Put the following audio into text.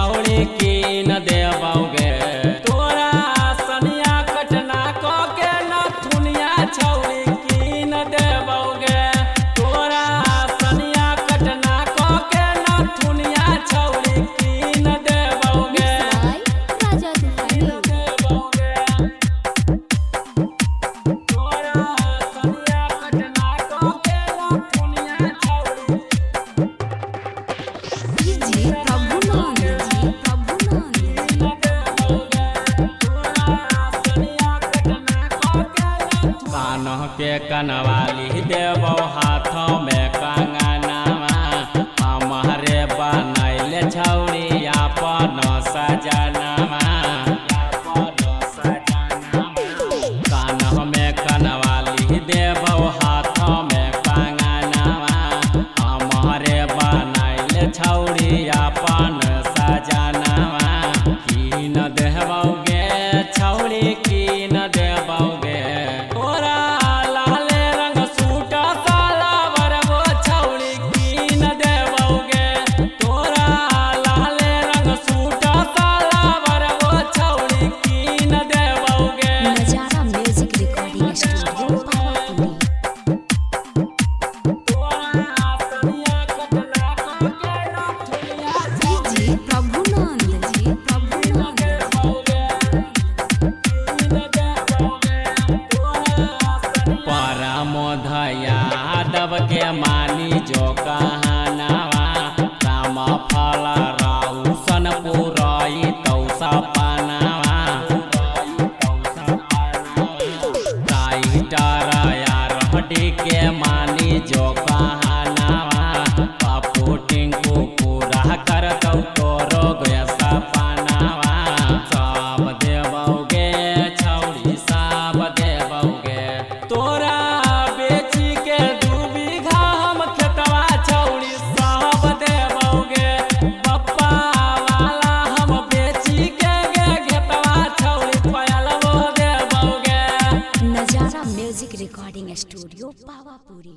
छौड़ी की न देबौगे तोरा सनिया कटना को के न थुनिया छौड़ी की न देबौगे तोरा सनिया कटना को के न थुनिया छौड़ी की न देबौगे राजा देबौगे तोरा सनिया कटना को के न थुनिया छौड़ी जी प्रभुनंद कान के कनवाली देबौ हाथ में कंगनवा हमारे बनैले छौड़ी अपन सजनवा कान में कनवाली देबौ हाथ में कंगनवा हमारे बनैले छौड़ी अपन सजनवा की न देबौगे छौड़ी की न देबौगे तोरा लाल रंग सूट सलवार वो छौड़ी की न देबौगे तोरा लाल रंग सूट सलवार वो छौड़ी की न देबौगे नजारा म्यूजिक रिकॉर्डिंग स्टूडियो पावापुरी तोरा सनिया कटना को के न थुनिया जी प्रभुनंद परमोध यादव के मानी जो कहनावा राम फल राउसन पुरई तौ सपनावा टाइटर यार हटी के मानी जो कहनावा पप्पू टिंकू पूरा करतौ तोरो गया सपनावा सब देबौगे छौड़ी सब देबौगे तोरा बेची के 2 बीघा हम खेतवा छौड़ी सब देबौगे पप्पा वाला हम बेची के खेतवा छौड़ी पयलवो देबौगे नजारा म्यूजिक रिकॉर्डिंग स्टूडियो पावापुरी।